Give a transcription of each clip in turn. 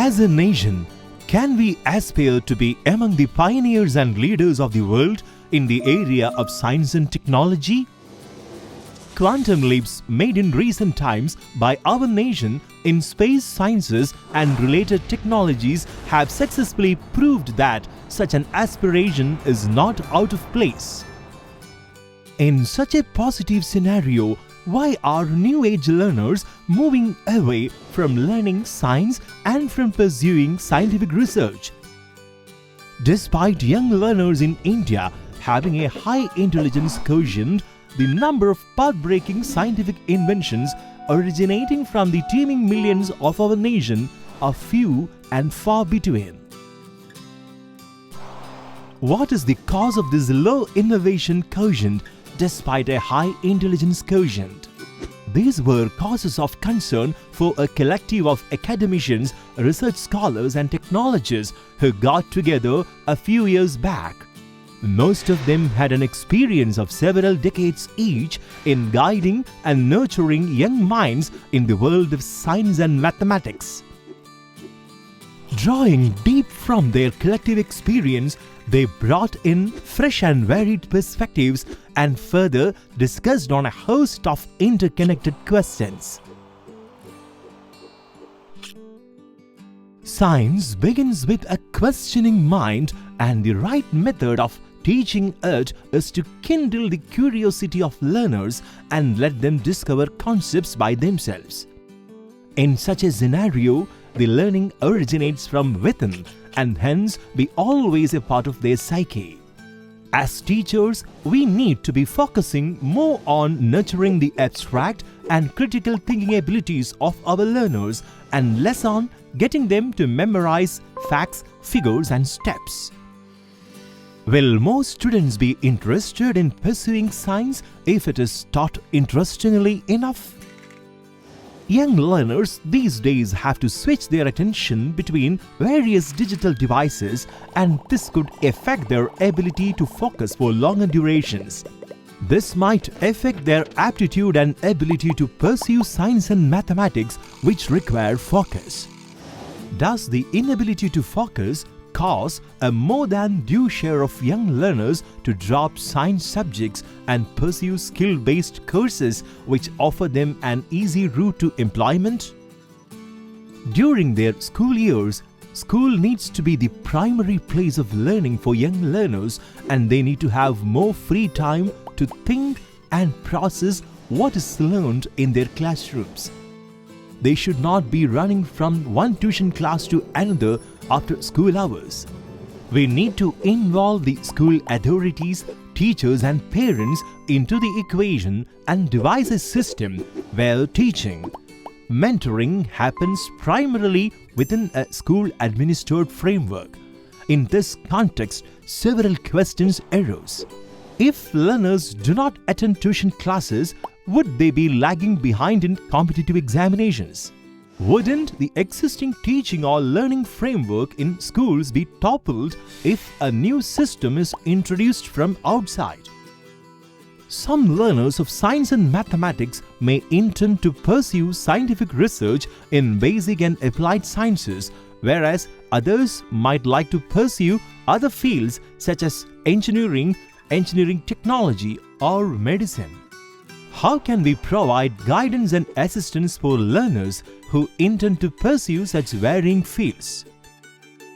As a nation, can we aspire to be among the pioneers and leaders of the world in the area of science and technology? Quantum leaps made in recent times by our nation in space sciences and related technologies have successfully proved that such an aspiration is not out of place. In such a positive scenario, why are new age learners moving away from learning science and from pursuing scientific research? Despite young learners in India having a high intelligence quotient, the number of path-breaking scientific inventions originating from the teeming millions of our nation are few and far between. What is the cause of this low innovation quotient despite a high intelligence quotient? These were causes of concern for a collective of academicians, research scholars and technologists who got together a few years back. Most of them had an experience of several decades each in guiding and nurturing young minds in the world of science and mathematics. Drawing deep from their collective experience, they brought in fresh and varied perspectives and further discussed on a host of interconnected questions. Science begins with a questioning mind, and the right method of teaching it is to kindle the curiosity of learners and let them discover concepts by themselves. In such a scenario, the learning originates from within and hence be always a part of their psyche. As teachers, we need to be focusing more on nurturing the abstract and critical thinking abilities of our learners and less on getting them to memorize facts, figures and steps. Will most students be interested in pursuing science if it is taught interestingly enough? Young learners these days have to switch their attention between various digital devices, and this could affect their ability to focus for longer durations. This might affect their aptitude and ability to pursue science and mathematics, which require focus. Does the inability to focus cause a more than due share of young learners to drop science subjects and pursue skill-based courses which offer them an easy route to employment? During their school years, school needs to be the primary place of learning for young learners, and they need to have more free time to think and process what is learned in their classrooms. They should not be running from one tuition class to another after school hours. We need to involve the school authorities, teachers and parents into the equation and devise a system where teaching, mentoring happens primarily within a school-administered framework. In this context, several questions arose. If learners do not attend tuition classes, would they be lagging behind in competitive examinations? Wouldn't the existing teaching or learning framework in schools be toppled if a new system is introduced from outside? Some learners of science and mathematics may intend to pursue scientific research in basic and applied sciences, whereas others might like to pursue other fields such as engineering technology, or medicine. How can we provide guidance and assistance for learners who intend to pursue such varying fields?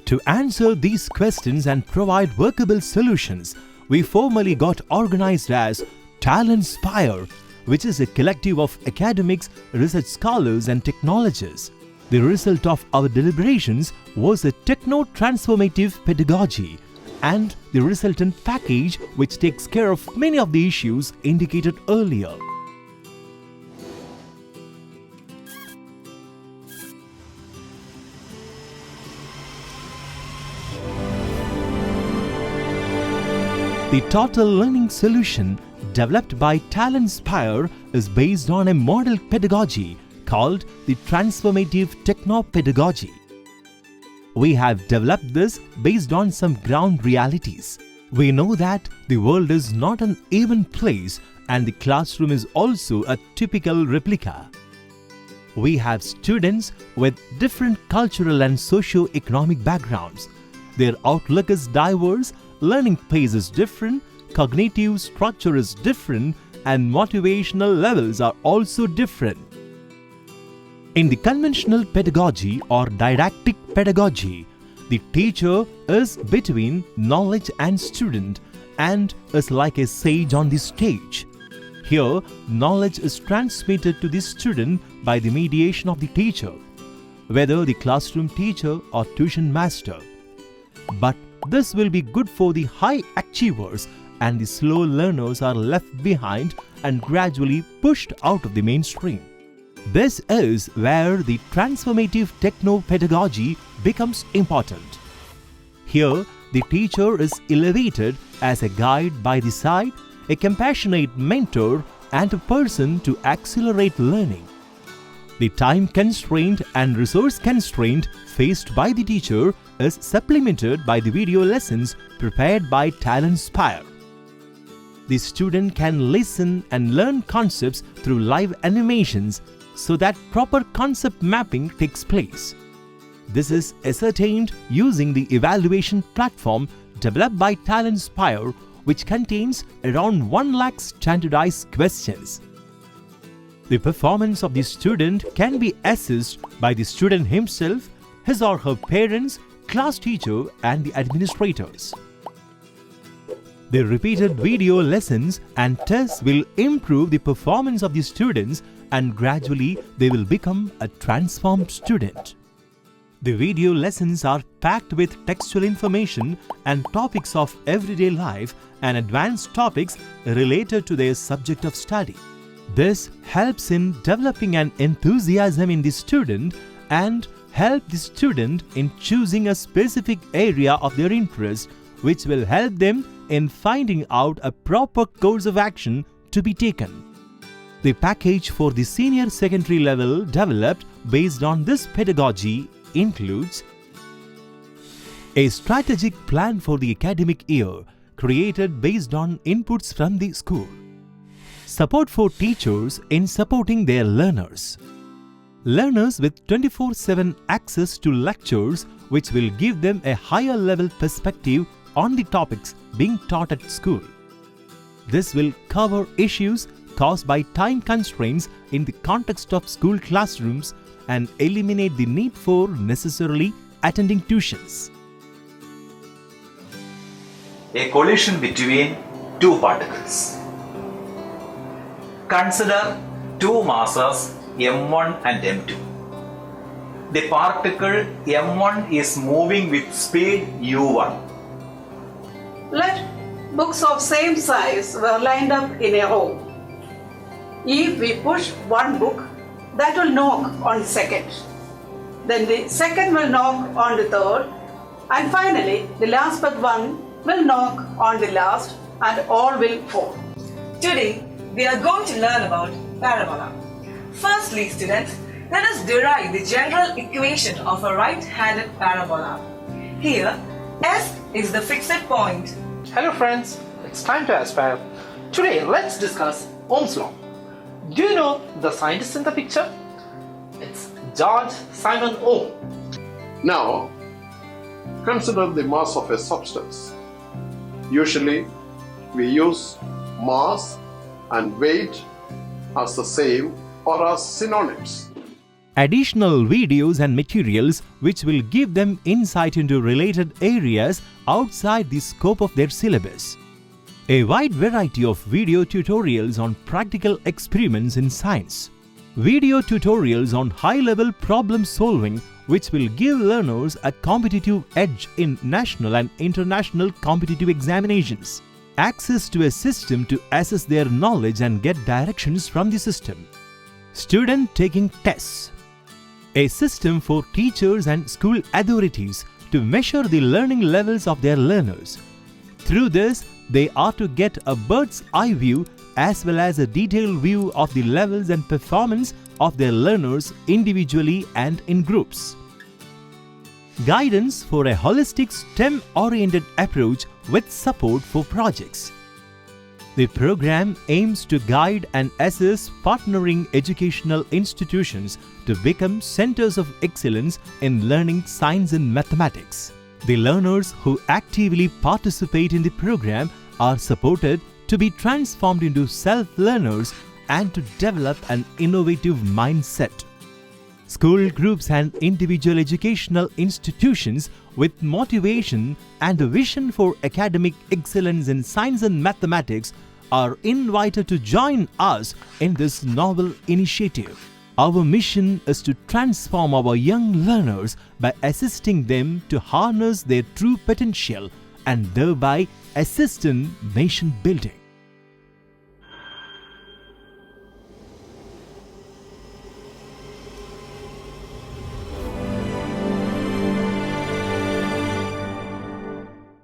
To answer these questions and provide workable solutions, we formally got organized as Talentspire, which is a collective of academics, research scholars and technologists. The result of our deliberations was a techno-transformative pedagogy and the resultant package which takes care of many of the issues indicated earlier. The total learning solution developed by Talentspire is based on a model pedagogy called the transformative techno-pedagogy. We have developed this based on some ground realities. We know that the world is not an even place and the classroom is also a typical replica. We have students with different cultural and socio-economic backgrounds. Their outlook is diverse, learning pace is different, cognitive structure is different, and motivational levels are also different. In the conventional pedagogy or didactic pedagogy, the teacher is between knowledge and student and is like a sage on the stage. Here, knowledge is transmitted to the student by the mediation of the teacher, whether the classroom teacher or tuition master. But this will be good for the high achievers, and the slow learners are left behind and gradually pushed out of the mainstream. This is where the transformative techno-pedagogy becomes important. Here, the teacher is elevated as a guide by the side, a compassionate mentor, and a person to accelerate learning. The time constraint and resource constraint faced by the teacher is supplemented by the video lessons prepared by Talentspire. The student can listen and learn concepts through live animations so that proper concept mapping takes place. This is ascertained using the evaluation platform developed by Talentspire, which contains around 1 lakh standardized questions. The performance of the student can be assessed by the student himself, his or her parents, class teacher, and the administrators. The repeated video lessons and tests will improve the performance of the students, and gradually they will become a transformed student. The video lessons are packed with textual information and topics of everyday life and advanced topics related to their subject of study. This helps in developing an enthusiasm in the student and help the student in choosing a specific area of their interest, which will help them in finding out a proper course of action to be taken. The package for the senior secondary level developed based on this pedagogy includes a strategic plan for the academic year created based on inputs from the school, support for teachers in supporting their learners, learners with 24/7 access to lectures which will give them a higher level perspective on the topics being taught at school. This will cover issues caused by time constraints in the context of school classrooms and eliminate the need for necessarily attending tuitions. A collision between two particles. Consider two masses m1 and m2. The particle m1 is moving with speed u1. Let books of same size were lined up in a row. If we push one book, that will knock on the second. Then the second will knock on the third, and finally the last but one will knock on the last, and all will fall. Today, we are going to learn about parabola. Firstly, students, let us derive the general equation of a right-handed parabola. Here, S is the fixed point. Hello friends, it's time to aspire. Today, let's discuss Ohm's law. Do you know the scientist in the picture? It's George Simon Ohm. Now, consider the mass of a substance. Usually, we use mass and weight as the same or as synonyms. Additional videos and materials which will give them insight into related areas outside the scope of their syllabus. A wide variety of video tutorials on practical experiments in science. Video tutorials on high-level problem solving which will give learners a competitive edge in national and international competitive examinations. Access to a system to assess their knowledge and get directions from the system. Student taking tests. A system for teachers and school authorities to measure the learning levels of their learners. Through this, they are to get a bird's eye view as well as a detailed view of the levels and performance of their learners individually and in groups. Guidance for a holistic STEM-oriented approach with support for projects. The program aims to guide and assist partnering educational institutions to become centers of excellence in learning science and mathematics. The learners who actively participate in the program are supported to be transformed into self-learners and to develop an innovative mindset. School groups and individual educational institutions with motivation and a vision for academic excellence in science and mathematics are invited to join us in this novel initiative. Our mission is to transform our young learners by assisting them to harness their true potential and thereby assist in nation building.